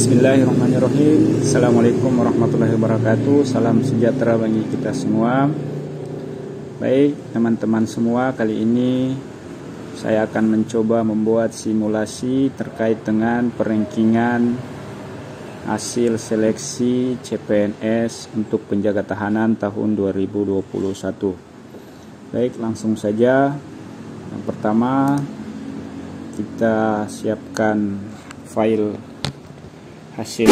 Bismillahirrahmanirrahim. Assalamualaikum warahmatullahi wabarakatuh. Salam sejahtera bagi kita semua. Baik teman-teman semua, kali ini saya akan mencoba membuat simulasi terkait dengan perankingan hasil seleksi CPNS untuk penjaga tahanan tahun 2021. Baik, langsung saja. Yang pertama, kita siapkan file hasil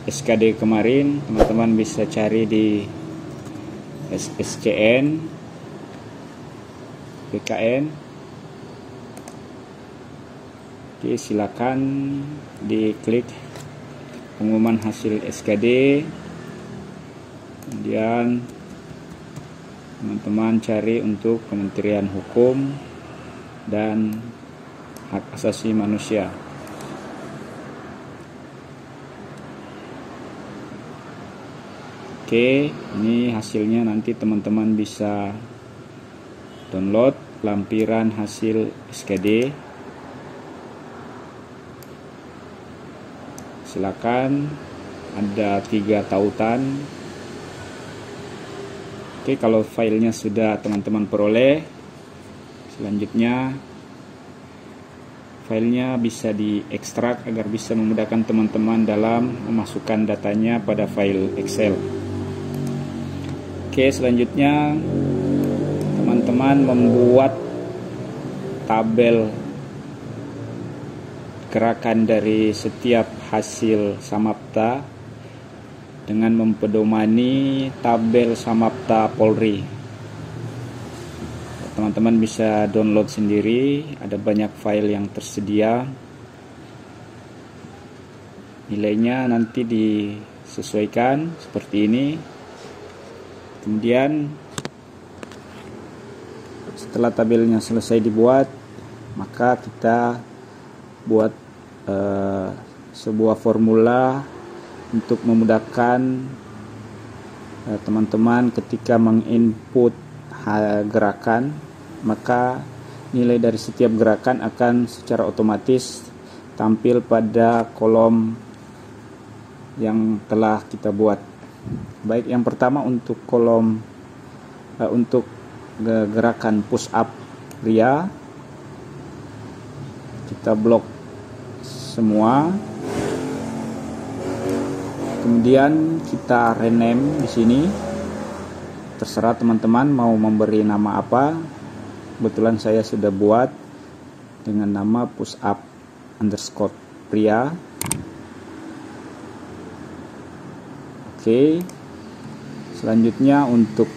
SKD kemarin. Teman-teman bisa cari di SSCN, BKN. Oke, silakan diklik pengumuman hasil SKD, kemudian teman-teman cari untuk Kementerian Hukum dan Hak Asasi Manusia. Oke, ini hasilnya, nanti teman-teman bisa download lampiran hasil SKD. Silakan, ada 3 tautan. Oke, kalau filenya sudah teman-teman peroleh, selanjutnya filenya bisa diekstrak agar bisa memudahkan teman-teman dalam memasukkan datanya pada file Excel. Oke, selanjutnya teman-teman membuat tabel gerakan dari setiap hasil samapta dengan mempedomani tabel samapta Polri. Teman-teman bisa download sendiri, ada banyak file yang tersedia. Nilainya nanti disesuaikan seperti ini. Kemudian setelah tabelnya selesai dibuat, maka kita buat sebuah formula untuk memudahkan teman-teman ketika menginput gerakan. Maka nilai dari setiap gerakan akan secara otomatis tampil pada kolom yang telah kita buat. Baik, yang pertama untuk kolom untuk gerakan push up pria, kita blok semua. Kemudian kita rename di sini. Terserah teman-teman mau memberi nama apa. Kebetulan saya sudah buat dengan nama push up underscore pria. Oke. Selanjutnya untuk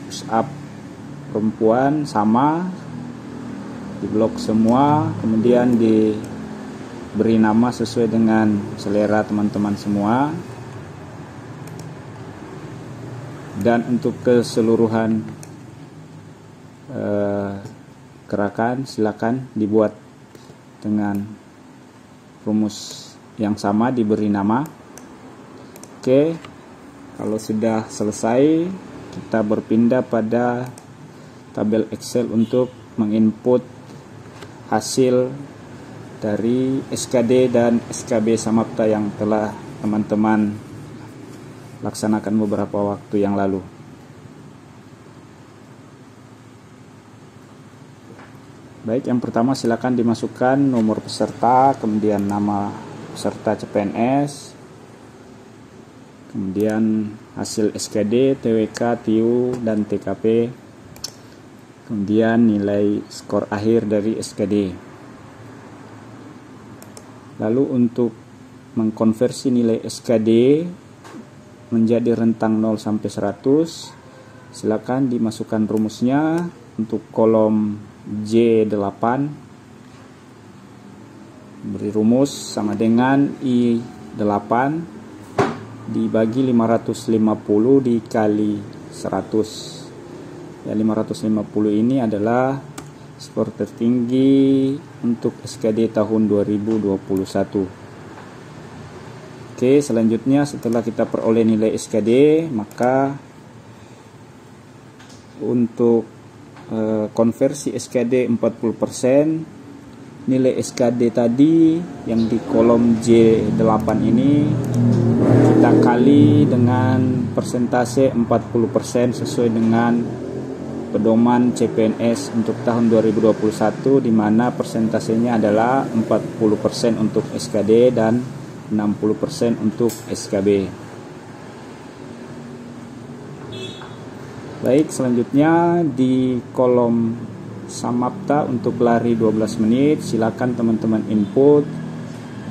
push up perempuan sama, diblok semua, kemudian diberi nama sesuai dengan selera teman-teman semua. Dan untuk keseluruhan gerakan silakan dibuat dengan rumus yang sama, diberi nama. Oke, kalau sudah selesai, kita berpindah pada tabel Excel untuk menginput hasil dari SKD dan SKB samapta yang telah teman-teman laksanakan beberapa waktu yang lalu. Baik, yang pertama silakan dimasukkan nomor peserta, kemudian nama peserta CPNS, kemudian hasil SKD, TWK, TIU, dan TKP, kemudian nilai skor akhir dari SKD. Lalu untuk mengkonversi nilai SKD menjadi rentang 0 sampai 100, silakan dimasukkan rumusnya. Untuk kolom J8 beri rumus sama dengan I8 dibagi 550 dikali 100. Ya, 550 ini adalah skor tertinggi untuk SKD tahun 2021. Oke, selanjutnya setelah kita peroleh nilai SKD, maka untuk konversi SKD 40%, nilai SKD tadi yang di kolom J8 ini kita kali dengan persentase 40% sesuai dengan pedoman CPNS untuk tahun 2021, di mana persentasenya adalah 40% untuk SKD dan 60% untuk SKB. Baik, selanjutnya di kolom Samapta untuk lari 12 menit, silakan teman-teman input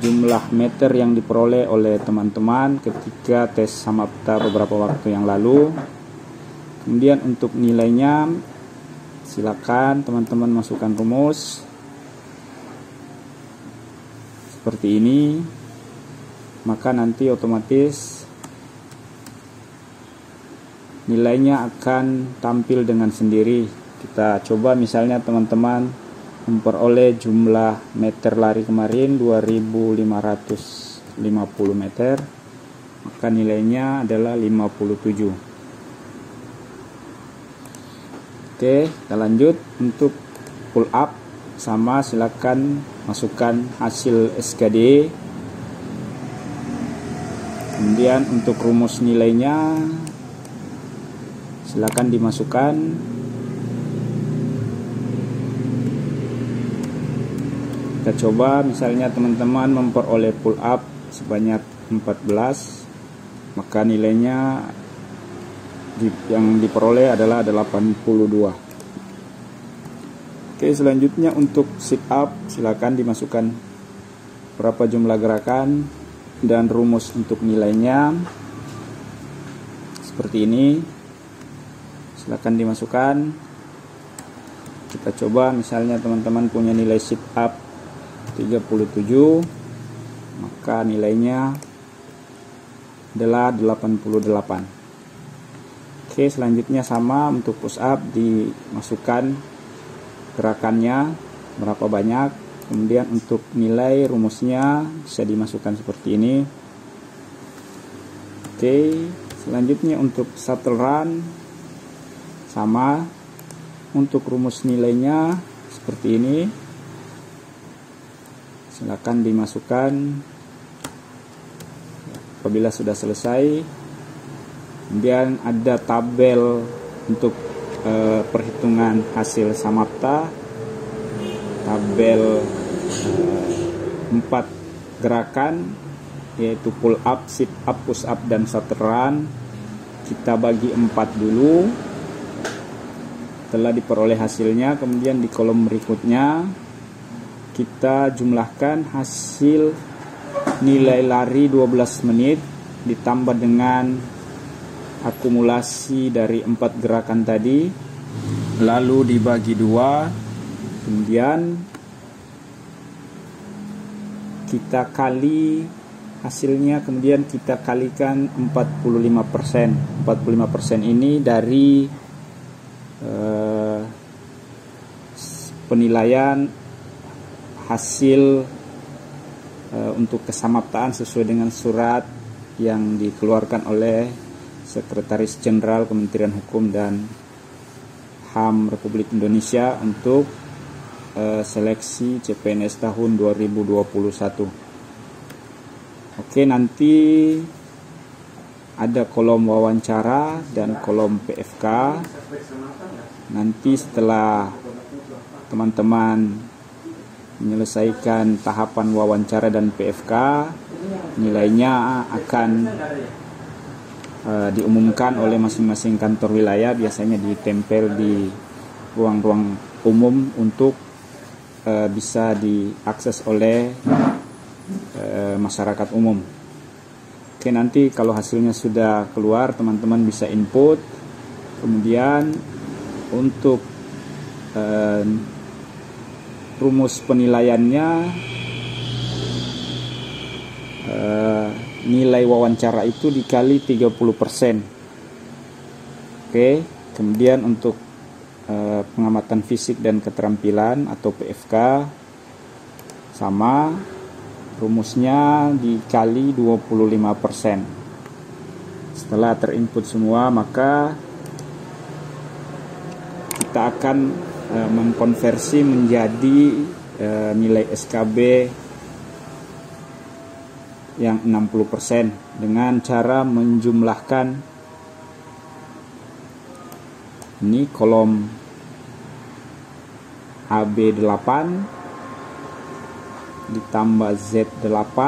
jumlah meter yang diperoleh oleh teman-teman ketika tes Samapta beberapa waktu yang lalu. Kemudian untuk nilainya silakan teman-teman masukkan rumus seperti ini, maka nanti otomatis nilainya akan tampil dengan sendiri. Kita coba misalnya teman-teman memperoleh jumlah meter lari kemarin 2550 meter, maka nilainya adalah 57. Oke, kita lanjut untuk pull up. Sama, silakan masukkan hasil SKD. Kemudian untuk rumus nilainya silakan dimasukkan. Kita coba misalnya teman-teman memperoleh pull up sebanyak 14, maka nilainya yang diperoleh adalah 82. Oke, selanjutnya untuk sit up silakan dimasukkan berapa jumlah gerakan dan rumus untuk nilainya seperti ini. Silakan dimasukkan. Kita coba misalnya teman-teman punya nilai sit up 37, maka nilainya adalah 88. Oke, selanjutnya sama untuk push up, dimasukkan gerakannya berapa banyak, kemudian untuk nilai rumusnya bisa dimasukkan seperti ini. Oke, selanjutnya untuk shuttle run sama, untuk rumus nilainya seperti ini. Silakan dimasukkan apabila sudah selesai. Kemudian ada tabel untuk perhitungan hasil Samapta, tabel 4 gerakan yaitu pull up, sit up, push up, dan shuttle run. Kita bagi 4 dulu. Setelah diperoleh hasilnya, kemudian di kolom berikutnya kita jumlahkan hasil nilai lari 12 menit ditambah dengan akumulasi dari 4 gerakan tadi, lalu dibagi 2, kemudian kita kali hasilnya, kemudian kita kalikan 45%. 45% ini dari penilaian hasil untuk kesamaptaan sesuai dengan surat yang dikeluarkan oleh Sekretaris Jenderal Kementerian Hukum dan HAM Republik Indonesia untuk seleksi CPNS tahun 2021. Oke, nanti ada kolom wawancara dan kolom PFK. Nanti setelah teman-teman menyelesaikan tahapan wawancara dan PFK, nilainya akan diumumkan oleh masing-masing kantor wilayah, biasanya ditempel di ruang-ruang umum untuk bisa diakses oleh masyarakat umum. Oke, nanti kalau hasilnya sudah keluar, teman-teman bisa input. Kemudian untuk rumus penilaiannya, nilai wawancara itu dikali 30%. Oke, kemudian untuk pengamatan fisik dan keterampilan atau PFK sama, rumusnya dikali 25%. Setelah terinput semua, maka kita akan mengkonversi menjadi nilai SKB yang 60% dengan cara menjumlahkan ini kolom AB8 ditambah Z8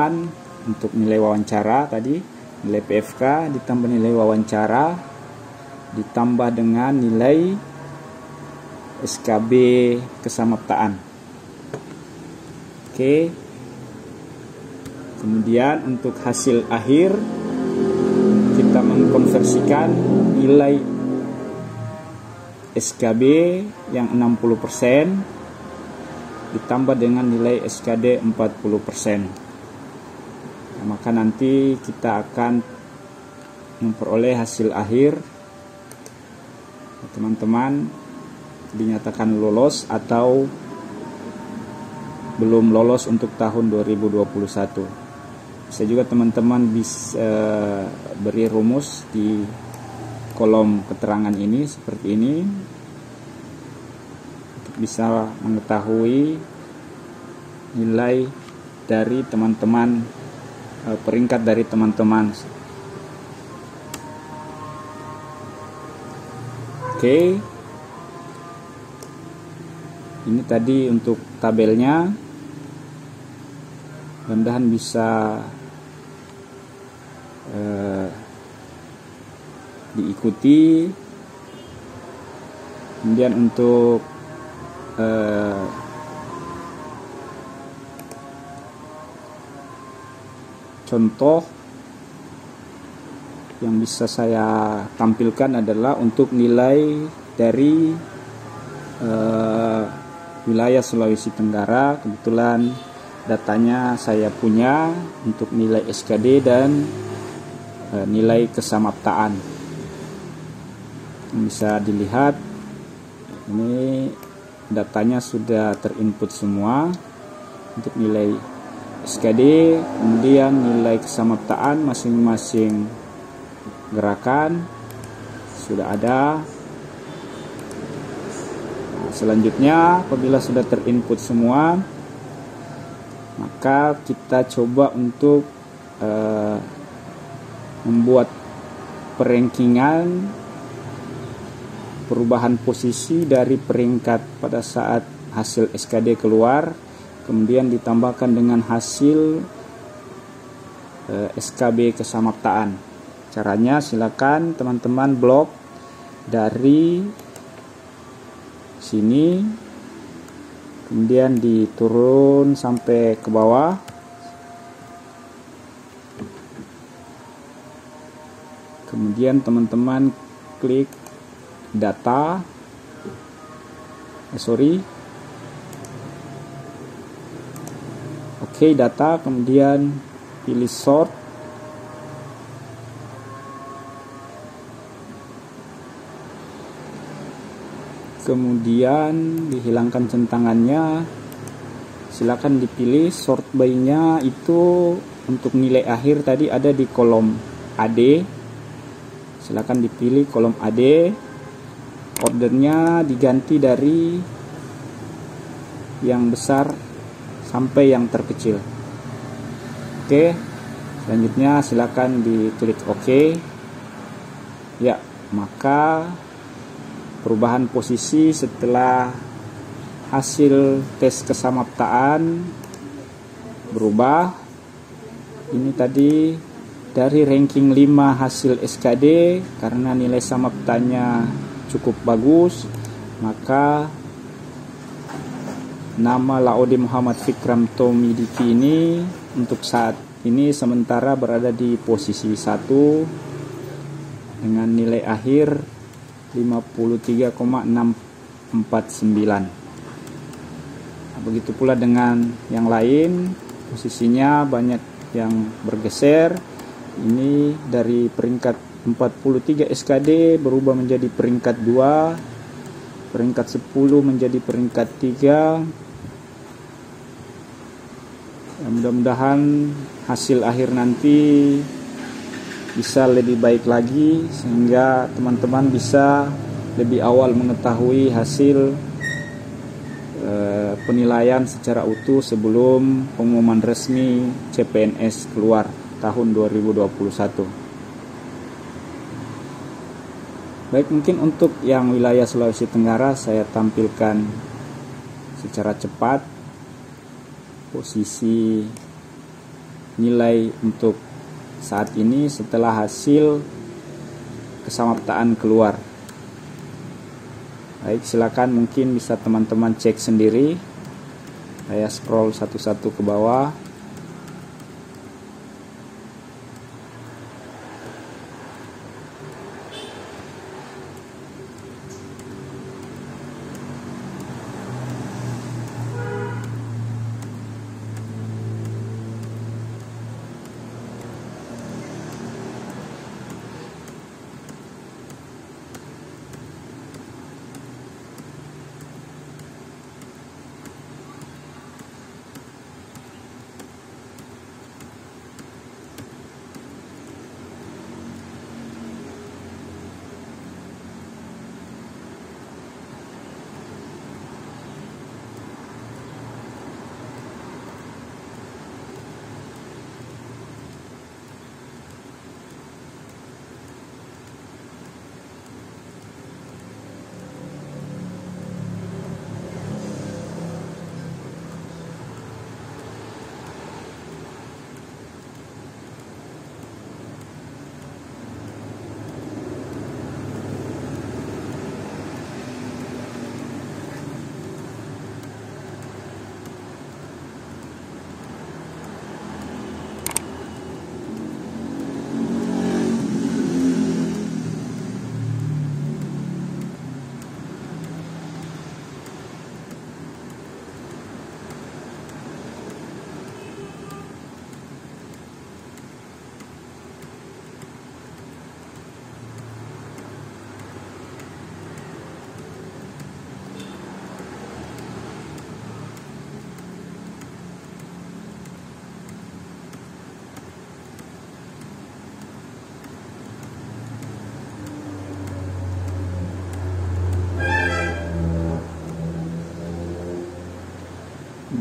untuk nilai wawancara tadi, nilai PFK ditambah nilai wawancara ditambah dengan nilai SKB kesamaptaan. Oke. Kemudian untuk hasil akhir kita mengkonversikan nilai SKB yang 60% ditambah dengan nilai SKD 40%. Nah, maka nanti kita akan memperoleh hasil akhir teman-teman dinyatakan lolos atau belum lolos untuk tahun 2021. Bisa juga teman-teman bisa beri rumus di kolom keterangan ini seperti ini untuk bisa mengetahui nilai dari teman-teman, peringkat dari teman-teman. Oke, ini tadi untuk tabelnya, mudah-mudahan bisa diikuti. Kemudian untuk contoh yang bisa saya tampilkan adalah untuk nilai dari wilayah Sulawesi Tenggara. Kebetulan datanya saya punya untuk nilai SKD dan nilai kesamaptaan. Bisa dilihat ini datanya sudah terinput semua untuk nilai SKD, kemudian nilai kesamaptaan masing-masing gerakan sudah ada. Nah, selanjutnya apabila sudah terinput semua, maka kita coba untuk membuat perankingan perubahan posisi dari peringkat pada saat hasil SKD keluar, kemudian ditambahkan dengan hasil SKB kesamaptaan. Caranya silakan teman-teman blok dari sini, kemudian diturun sampai ke bawah. Kemudian teman-teman klik data, Oke, data, kemudian pilih sort. Kemudian dihilangkan centangannya, silakan dipilih sort by-nya itu untuk nilai akhir tadi ada di kolom AD. Silakan dipilih kolom AD. Ordernya diganti dari yang besar sampai yang terkecil. Oke, selanjutnya silakan diklik OK. Ya, maka perubahan posisi setelah hasil tes kesamaptaan berubah. Ini tadi dari ranking 5 hasil SKD, karena nilai samaptanya cukup bagus, maka nama Laode Muhammad Fikram Tommy Diki ini untuk saat ini sementara berada di posisi 1 dengan nilai akhir 53,649. Begitu pula dengan yang lain, posisinya banyak yang bergeser. Ini dari peringkat 43 SKD berubah menjadi peringkat 2, peringkat 10 menjadi peringkat 3. Mudah-mudahan hasil akhir nanti bisa lebih baik lagi, sehingga teman-teman bisa lebih awal mengetahui hasil penilaian secara utuh sebelum pengumuman resmi CPNS keluar tahun 2021. Baik, mungkin untuk yang wilayah Sulawesi Tenggara saya tampilkan secara cepat posisi nilai untuk saat ini setelah hasil kesamaptaan keluar. Baik, silakan mungkin bisa teman-teman cek sendiri. Saya scroll satu-satu ke bawah.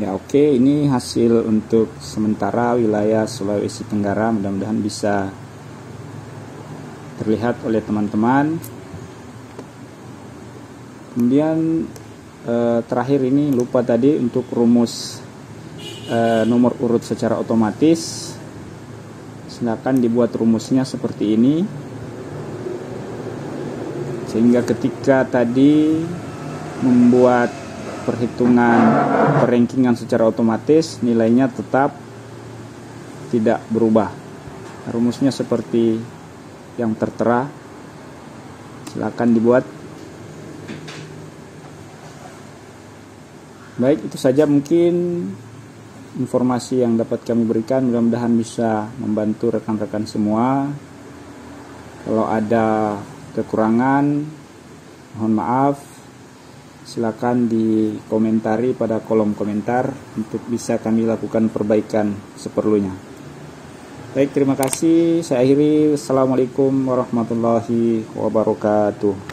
Ya, oke, ini hasil untuk sementara wilayah Sulawesi Tenggara. Mudah-mudahan bisa terlihat oleh teman-teman. Kemudian terakhir ini lupa tadi untuk rumus nomor urut secara otomatis. Silakan dibuat rumusnya seperti ini, sehingga ketika tadi membuat perhitungan perankingan secara otomatis nilainya tetap tidak berubah. Rumusnya seperti yang tertera. Silakan dibuat. Baik, itu saja mungkin informasi yang dapat kami berikan. Mudah-mudahan bisa membantu rekan-rekan semua. Kalau ada kekurangan, mohon maaf. Silakan dikomentari pada kolom komentar untuk bisa kami lakukan perbaikan seperlunya. Baik, terima kasih. Saya akhiri. Assalamualaikum warahmatullahi wabarakatuh.